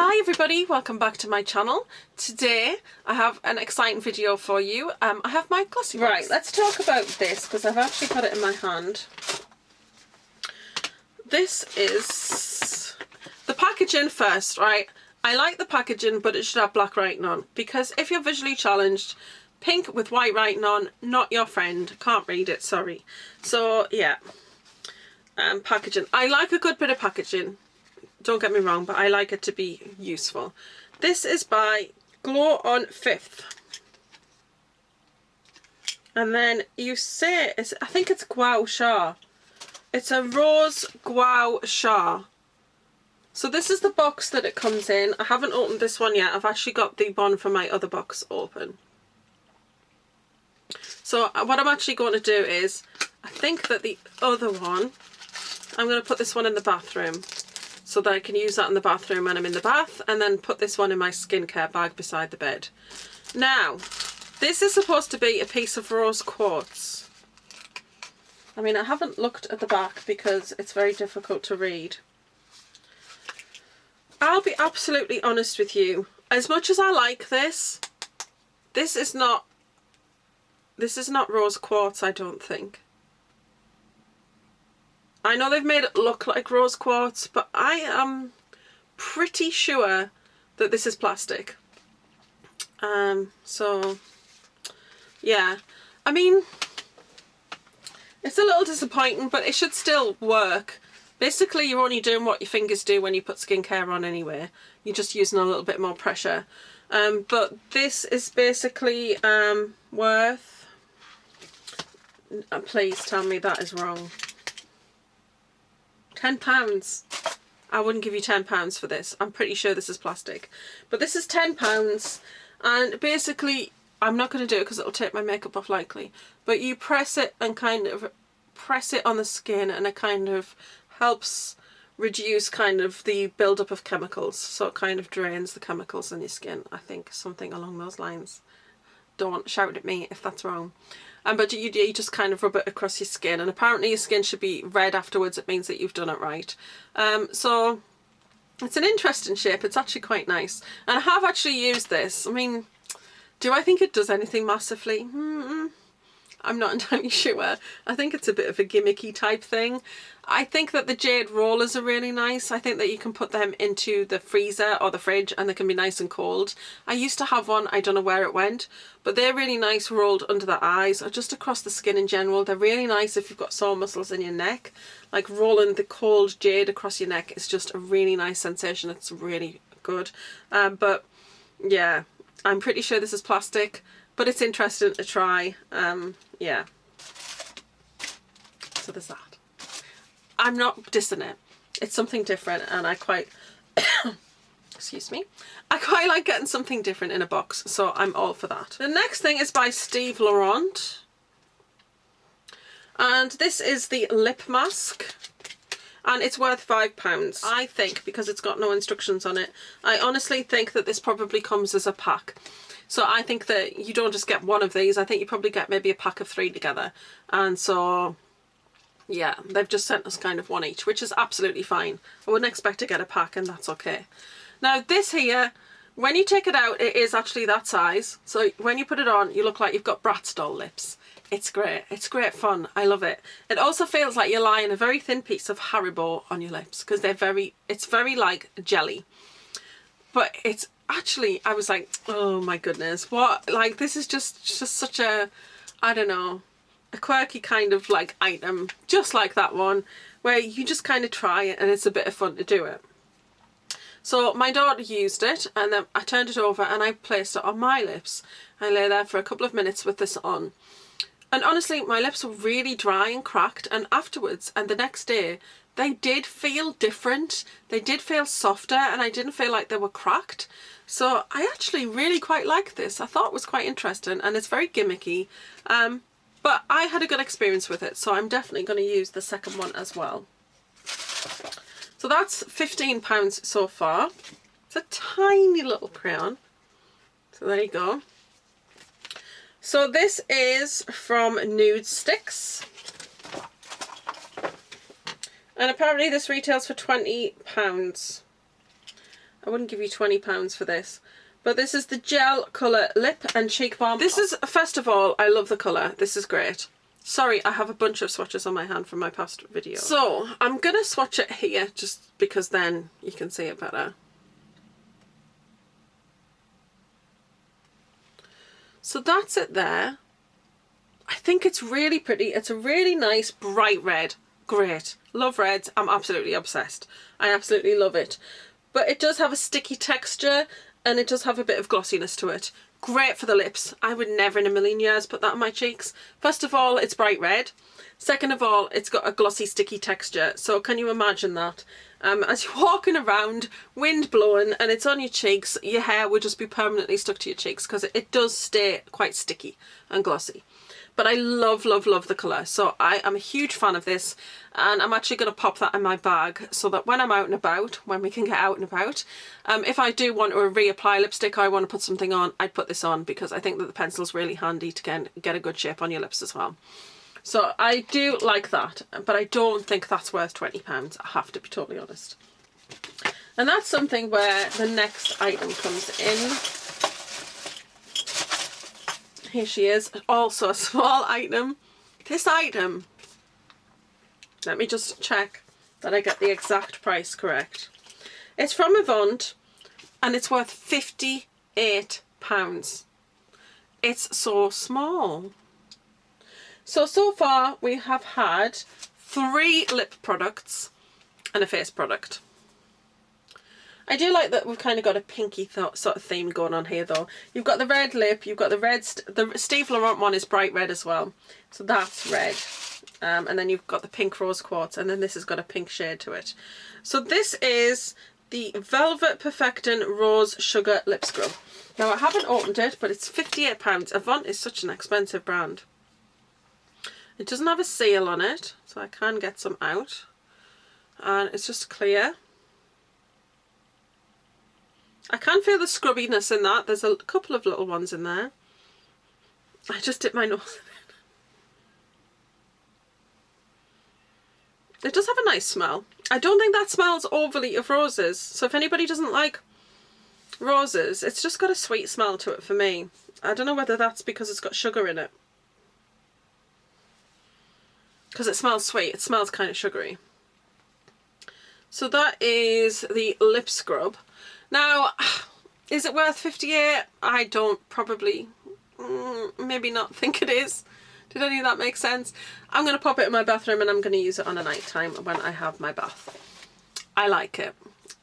Hi everybody, welcome back to my channel. Today I have an exciting video for you. I have my Glossybox. Right, let's talk about this because I've actually got it in my hand. This is the packaging first, right? I like the packaging, but it should have black writing on, because if you're visually challenged, pink with white writing on, not your friend. Can't read it, sorry. So yeah, packaging. I like a good bit of packaging. Don't get me wrong, but I like it to be useful. This is by Glow on 5th. And then you say, I think it's Gua Sha. It's a rose Gua Sha. So this is the box that it comes in. I haven't opened this one yet. I've actually got the one from my other box open. So what I'm actually going to do is, I think that the other one, I'm going to put this one in the bathroom, so that I can use that in the bathroom when I'm in the bath, and then put this one in my skincare bag beside the bed. Now, this is supposed to be a piece of rose quartz. I mean, I haven't looked at the back because it's very difficult to read. I'll be absolutely honest with you. As much as I like this, this is not rose quartz, I don't think. I know they've made it look like rose quartz, but I am pretty sure that this is plastic. So yeah, I mean, it's a little disappointing, but it should still work. Basically, you're only doing what your fingers do when you put skincare on anyway. You're just using a little bit more pressure. But this is basically worth, please tell me that is wrong, £10. I wouldn't give you £10 for this. I'm pretty sure this is plastic. But this is £10, and basically, I'm not going to do it because it'll take my makeup off likely, but you press it and kind of press it on the skin, and it kind of helps reduce kind of the buildup of chemicals. So it kind of drains the chemicals in your skin. I think something along those lines. Don't shout at me if that's wrong. But you just kind of rub it across your skin, and apparently your skin should be red afterwards. It means that you've done it right. So it's an interesting shape. It's actually quite nice, and I have actually used this. I mean, do I think it does anything massively? I'm not entirely sure. I think it's a bit of a gimmicky type thing. I think that the jade rollers are really nice. I think that you can put them into the freezer or the fridge and they can be nice and cold. I used to have one, I don't know where it went, but they're really nice rolled under the eyes or just across the skin in general. They're really nice if you've got sore muscles in your neck. Like rolling the cold jade across your neck is just a really nice sensation. It's really good. But yeah, I'm pretty sure this is plastic, but it's interesting to try. Yeah. So there's that. I'm not dissing it. It's something different, and I quite, excuse me, I quite like getting something different in a box, so I'm all for that. The next thing is by Steve Laurent, and this is the lip mask, and it's worth £5. I think, because it's got no instructions on it, I honestly think that this probably comes as a pack. So I think that you don't just get one of these. I think you probably get maybe a pack of 3 together. And so, yeah, they've just sent us kind of one each, which is absolutely fine. I wouldn't expect to get a pack, and that's okay. Now this here, when you take it out, it is actually that size. So when you put it on, you look like you've got Bratz doll lips. It's great. It's great fun. I love it. It also feels like you're lying a very thin piece of Haribo on your lips, because it's very like jelly. But it's actually, I was like, oh my goodness, what, like, this is just such a, I don't know, a quirky kind of like item, just like that one, where you just kind of try it and it's a bit of fun to do it. So my daughter used it, and then I turned it over and I placed it on my lips. I lay there for a couple of minutes with this on, and honestly my lips were really dry and cracked, and afterwards and the next day they did feel different. They did feel softer, and I didn't feel like they were cracked. So I actually really quite like this. I thought it was quite interesting, and it's very gimmicky. But I had a good experience with it, so I'm definitely going to use the second one as well. So that's £15 so far. It's a tiny little crayon. So there you go. So this is from Nude Sticks. And apparently this retails for £20. I wouldn't give you £20 for this. But this is the Gel Color Lip and Cheekbone. This is, first of all, I love the colour. This is great. Sorry, I have a bunch of swatches on my hand from my past video. So, I'm going to swatch it here just because then you can see it better. So that's it there. I think it's really pretty. It's a really nice bright red. Great. Love reds. I'm absolutely obsessed. I absolutely love it. But it does have a sticky texture and it does have a bit of glossiness to it. Great for the lips. I would never in a million years put that on my cheeks. First of all, it's bright red. Second of all, it's got a glossy, sticky texture. So can you imagine that? As you're walking around, wind blowing, and it's on your cheeks, your hair would just be permanently stuck to your cheeks because it does stay quite sticky and glossy. But I love, love, love the colour. So I am a huge fan of this, and I'm actually going to pop that in my bag so that when I'm out and about, when we can get out and about, if I do want to reapply lipstick, I want to put something on, I'd put this on because I think that the pencil's really handy to get a good shape on your lips as well. So I do like that, but I don't think that's worth £20, I have to be totally honest. And that's something where the next item comes in. Here she is, also a small item. This item, let me just check that I get the exact price correct. It's from Avant and it's worth £58. It's so small. So far we have had 3 lip products and a face product. I do like that we've kind of got a pinky sort of theme going on here though. You've got the red lip, you've got the red, the Steve Laurent one is bright red as well. So that's red. And then you've got the pink rose quartz, and then this has got a pink shade to it. So this is the Velvet Perfecting Rose Sugar Lip Scrub. Now I haven't opened it, but it's £58. Avant is such an expensive brand. It doesn't have a seal on it, so I can get some out. And it's just clear. I can feel the scrubbiness in that. There's a couple of little ones in there. I just dipped my nose in it. It does have a nice smell. I don't think that smells overly of roses. So if anybody doesn't like roses, it's just got a sweet smell to it for me. I don't know whether that's because it's got sugar in it. Because it smells sweet. It smells kind of sugary. So that is the lip scrub. Now, is it worth 58? I don't probably, maybe not think it is. Did any of that make sense? I'm going to pop it in my bathroom and I'm going to use it on a night time when I have my bath. I like it.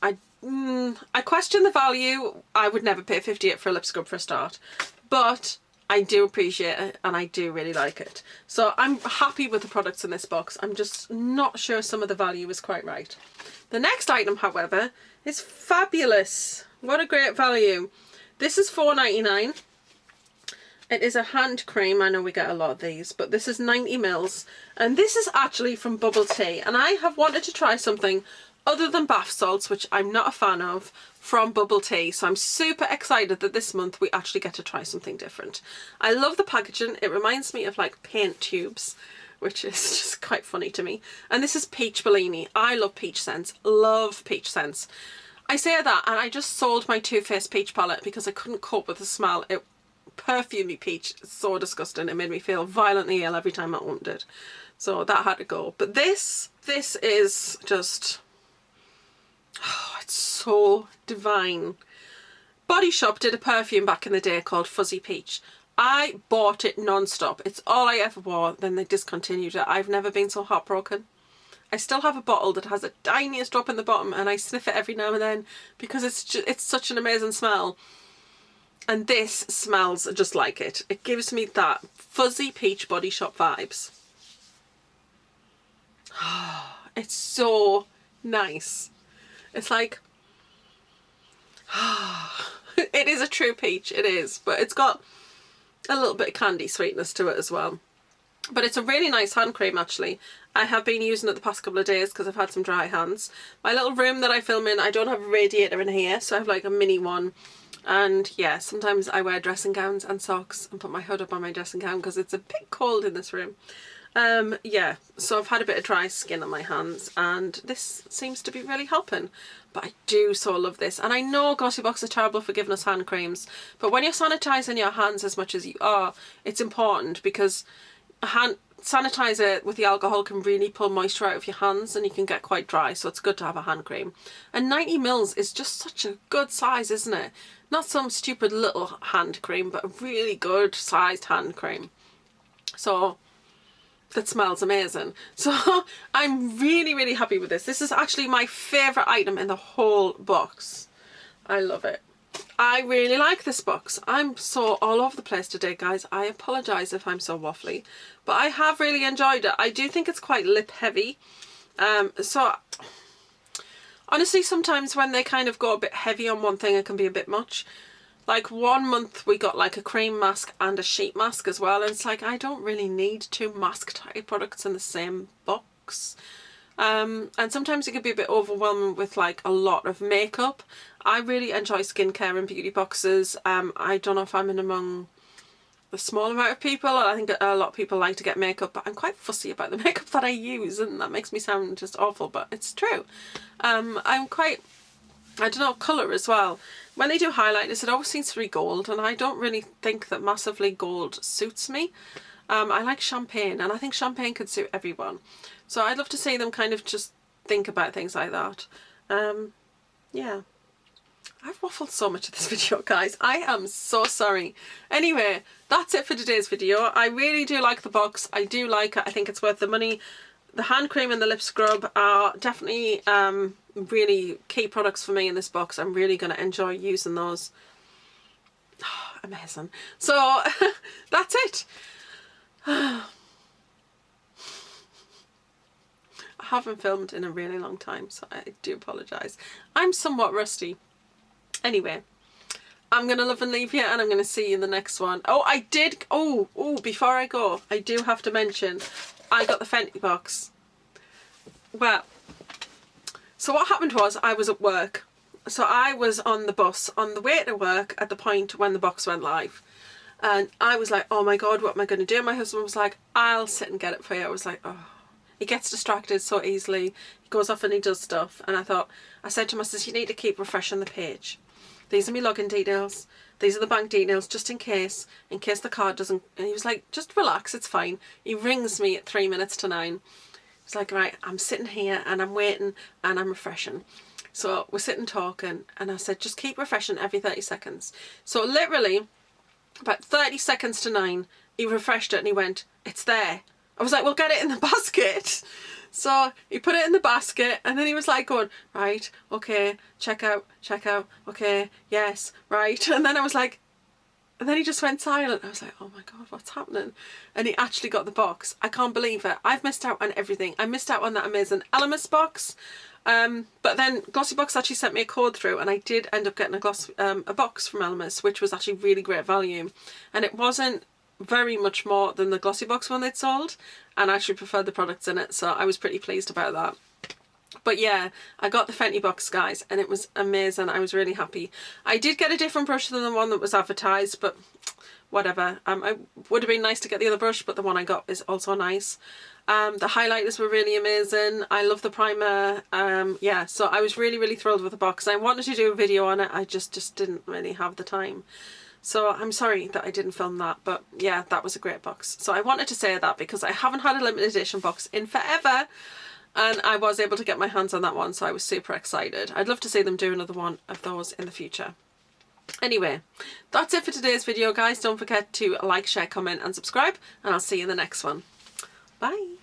I question the value. I would never pay 58 for a lip scrub for a start. But I do appreciate it and I do really like it. So I'm happy with the products in this box. I'm just not sure some of the value is quite right. The next item, however, is fabulous. What a great value. This is £4.99. It is a hand cream. I know we get a lot of these, but this is 90ml. And this is actually from Bubble Tea. And I have wanted to try something other than bath salts, which I'm not a fan of, from Bubble Tea. So I'm super excited that this month we actually get to try something different. I love the packaging. It reminds me of like paint tubes, which is just quite funny to me. And this is Peach Bellini. I love peach scents. Love peach scents. I say that and I just sold my Too Faced peach palette because I couldn't cope with the smell. It perfumey peach. It's so disgusting. It made me feel violently ill every time I opened it. So that had to go. But this is just, oh, it's so divine. Body Shop did a perfume back in the day called Fuzzy Peach. I bought it non-stop. It's all I ever wore. Then they discontinued it. I've never been so heartbroken. I still have a bottle that has the tiniest drop in the bottom and I sniff it every now and then because it's such an amazing smell. And this smells just like it. It gives me that Fuzzy Peach Body Shop vibes. It's so nice. It's like, it is a true peach, it is, but it's got a little bit of candy sweetness to it as well. But it's a really nice hand cream actually. I have been using it the past couple of days because I've had some dry hands. My little room that I film in, I don't have a radiator in here, so I have like a mini one. And yeah, sometimes I wear dressing gowns and socks and put my hood up on my dressing gown because it's a bit cold in this room. Yeah, so I've had a bit of dry skin on my hands and this seems to be really helping. But but I do so love this. And I know Glossybox are terrible for giving us hand creams, but when you're sanitising your hands as much as you are, it's important, because a hand sanitizer with the alcohol can really pull moisture out of your hands and you can get quite dry, so it's good to have a hand cream. And 90ml is just such a good size, isn't it? Not some stupid little hand cream, but a really good sized hand cream. So that smells amazing. So I'm really, really happy with this. This is actually my favourite item in the whole box. I love it. I really like this box. I'm so all over the place today, guys. I apologise if I'm so waffly, but I have really enjoyed it. I do think it's quite lip heavy. So honestly, sometimes when they kind of go a bit heavy on one thing, it can be a bit much. Like 1 month we got like a cream mask and a sheet mask as well, and it's like I don't really need 2 mask type products in the same box. And sometimes it can be a bit overwhelming with like a lot of makeup. I really enjoy skincare and beauty boxes. I don't know if I'm in among the small amount of people. I think a lot of people like to get makeup, but I'm quite fussy about the makeup that I use, and that makes me sound just awful, but it's true. I'm quite, I don't know, colour as well. When they do highlighters, it always seems to be gold, and I don't really think that massively gold suits me. I like champagne, and I think champagne could suit everyone. So I'd love to see them kind of just think about things like that. Yeah. I've waffled so much of this video, guys. I am so sorry. Anyway, that's it for today's video. I really do like the box. I do like it. I think it's worth the money. The hand cream and the lip scrub are definitely really key products for me in this box. I'm really going to enjoy using those. Oh, amazing. So that's it. I haven't filmed in a really long time, so I do apologise. I'm somewhat rusty. Anyway, I'm going to love and leave you, and I'm going to see you in the next one. Oh, I did, before I go, I do have to mention, I got the Fenty box. Well, so what happened was I was at work. So I was on the bus on the way to work at the point when the box went live. And I was like, oh my God, what am I going to do? My husband was like, I'll sit and get it for you. I was like, oh. He gets distracted so easily. He goes off and he does stuff. And I said to him, I said, you need to keep refreshing the page. These are my login details. These are the bank details, just in case the card doesn't. And he was like, just relax, it's fine. He rings me at 3 minutes to 9. He's like, right, I'm sitting here and I'm waiting and I'm refreshing. So we're sitting talking, and I said, just keep refreshing every 30 seconds. So literally, about 30 seconds to 9, he refreshed it and he went, it's there. I was like, well, get it in the basket. So he put it in the basket, and then he was like going, right, okay, check out, okay, yes, right. And then I was like, and then he just went silent. I was like, oh my God, what's happening? And he actually got the box. I can't believe it. I've missed out on everything. I missed out on that amazing Elemis box. But then Glossybox actually sent me a code through, and I did end up getting a box from Elemis, which was actually really great value. And it wasn't very much more than the Glossybox one they'd sold, and I actually preferred the products in it, so I was pretty pleased about that. But yeah, I got the Fenty box, guys, and it was amazing. I was really happy. I did get a different brush than the one that was advertised, but whatever. It would have been nice to get the other brush, but the one I got is also nice. The highlighters were really amazing. I love the primer. Yeah, so I was really, really thrilled with the box. I wanted to do a video on it. I just didn't really have the time. So I'm sorry that I didn't film that, but yeah, that was a great box. So I wanted to say that because I haven't had a limited edition box in forever, and I was able to get my hands on that one, so I was super excited. I'd love to see them do another one of those in the future. Anyway, that's it for today's video, guys. Don't forget to like, share, comment and subscribe, and I'll see you in the next one. Bye.